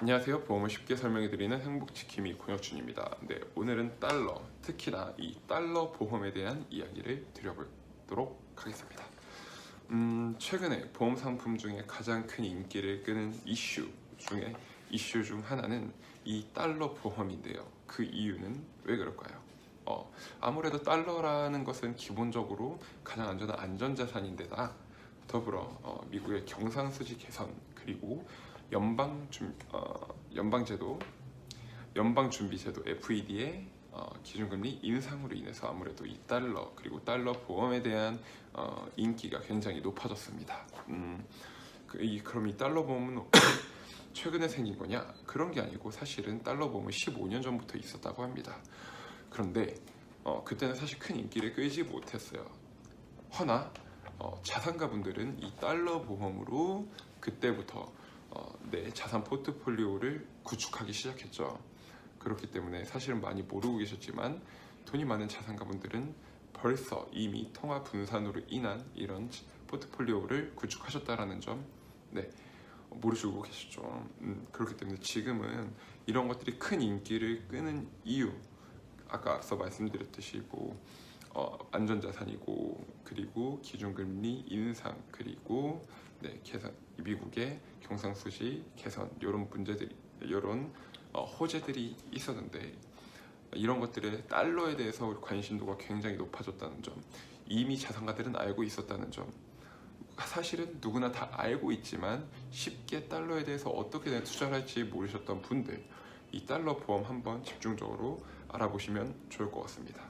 안녕하세요. 보험을 쉽게 설명해드리는 행복지킴이 권혁준입니다. 네, 오늘은 달러, 특히나 이 달러 보험에 대한 이야기를 드려보도록 하겠습니다. 최근에 보험 상품 중에 가장 큰 인기를 끄는 이슈 중 하나는 이 달러 보험인데요. 그 이유는 왜 그럴까요? 아무래도 달러라는 것은 기본적으로 가장 안전한 안전자산인데다 더불어 미국의 경상수지 개선 그리고 연방준비제도 FED의 기준금리 인상으로 인해서 아무래도 이 달러 그리고 달러 보험에 대한 인기가 굉장히 높아졌습니다. 그럼 이 달러 보험은 최근에 생긴 거냐? 그런 게 아니고 사실은 달러 보험은 15년 전부터 있었다고 합니다. 그런데 그때는 사실 큰 인기를 끌지 못했어요. 허나 자산가분들은 이 달러 보험으로 그때부터 내 자산 포트폴리오를 구축하기 시작했죠. 그렇기 때문에 사실은 많이 모르고 계셨지만 돈이 많은 자산가분들은 벌써 이미 통화 분산으로 인한 이런 포트폴리오를 구축하셨다라는 점 모르시고 계셨죠. 그렇기 때문에 지금은 이런 것들이 큰 인기를 끄는 이유, 아까 앞서 말씀드렸듯이 안전자산이고 그리고 기준금리 인상 그리고 미국의 경상수지 개선 이런 문제들이 이런 호재들이 있었는데 이런 것들의 달러에 대해서 관심도가 굉장히 높아졌다는 점, 이미 자산가들은 알고 있었다는 점, 사실은 누구나 다 알고 있지만 쉽게 달러에 대해서 어떻게 투자를 할지 모르셨던 분들, 이 달러 보험 한번 집중적으로 알아보시면 좋을 것 같습니다.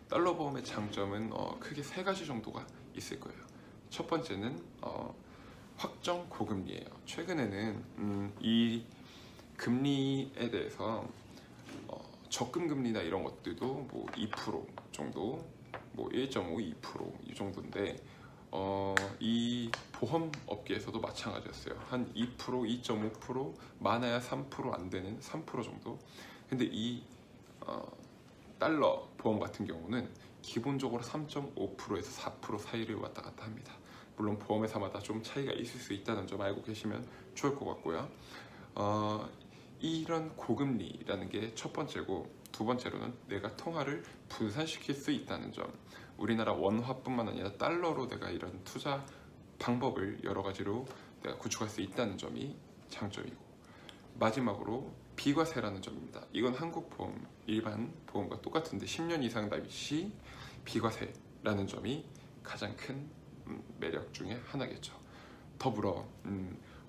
달러 보험의 장점은 크게 세 가지 정도가 있을 거예요. 첫 번째는 확정 고금리예요. 최근에는 이 금리에 대해서 적금 금리나 이런 것들도 2% 정도, 1.5, 2% 이 정도인데 이 보험 업계에서도 마찬가지였어요. 한 2%, 2.5%, 많아야 3% 안 되는 3% 정도. 근데 이 달러 보험 같은 경우는 기본적으로 3.5%에서 4% 사이를 왔다 갔다 합니다. 물론 보험회사마다 좀 차이가 있을 수 있다는 점 알고 계시면 좋을 것 같고요. 이런 고금리라는 게 첫 번째고, 두 번째로는 내가 통화를 분산시킬 수 있다는 점, 우리나라 원화뿐만 아니라 달러로 내가 이런 투자 방법을 여러 가지로 내가 구축할 수 있다는 점이 장점이고, 마지막으로 비과세라는 점입니다. 이건 한국 보험, 일반 보험과 똑같은데 10년 이상 납입 시 비과세라는 점이 가장 큰 매력 중에 하나겠죠. 더불어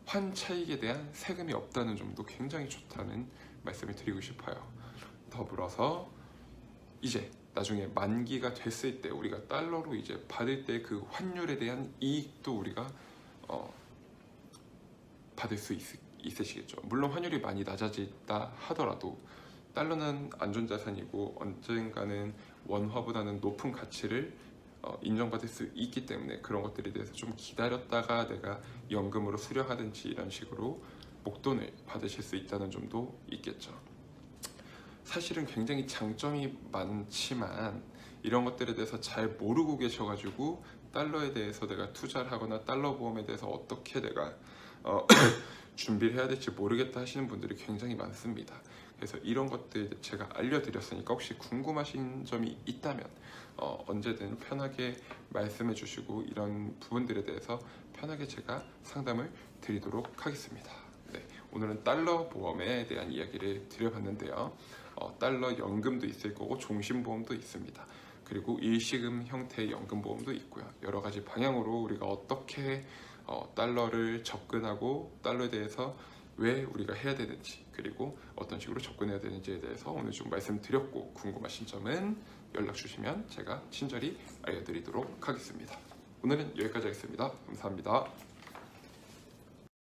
환차익에 대한 세금이 없다는 점도 굉장히 좋다는 말씀을 드리고 싶어요. 더불어서 이제 나중에 만기가 됐을 때 우리가 달러로 이제 받을 때 그 환율에 대한 이익도 우리가 받을 수 있으시겠죠. 물론 환율이 많이 낮아졌다 하더라도 달러는 안전자산이고 언젠가는 원화보다는 높은 가치를 인정받을 수 있기 때문에 그런 것들에 대해서 좀 기다렸다가 내가 연금으로 수령하든지 이런 식으로 목돈을 받으실 수 있다는 점도 있겠죠. 사실은 굉장히 장점이 많지만 이런 것들에 대해서 잘 모르고 계셔가지고 달러에 대해서 내가 투자를 하거나 달러 보험에 대해서 어떻게 내가 준비를 해야 될지 모르겠다 하시는 분들이 굉장히 많습니다. 그래서 이런 것들 제가 알려드렸으니까 혹시 궁금하신 점이 있다면 언제든 편하게 말씀해 주시고 이런 부분들에 대해서 편하게 제가 상담을 드리도록 하겠습니다. 오늘은 달러 보험에 대한 이야기를 드려봤는데요. 달러 연금도 있을 거고 종신보험도 있습니다. 그리고 일시금 형태의 연금보험도 있고요. 여러 가지 방향으로 우리가 어떻게 달러를 접근하고 달러에 대해서 왜 우리가 해야 되는지 그리고 어떤 식으로 접근해야 되는지에 대해서 오늘 좀 말씀드렸고, 궁금하신 점은 연락 주시면 제가 친절히 알려드리도록 하겠습니다. 오늘은 여기까지 하겠습니다. 감사합니다.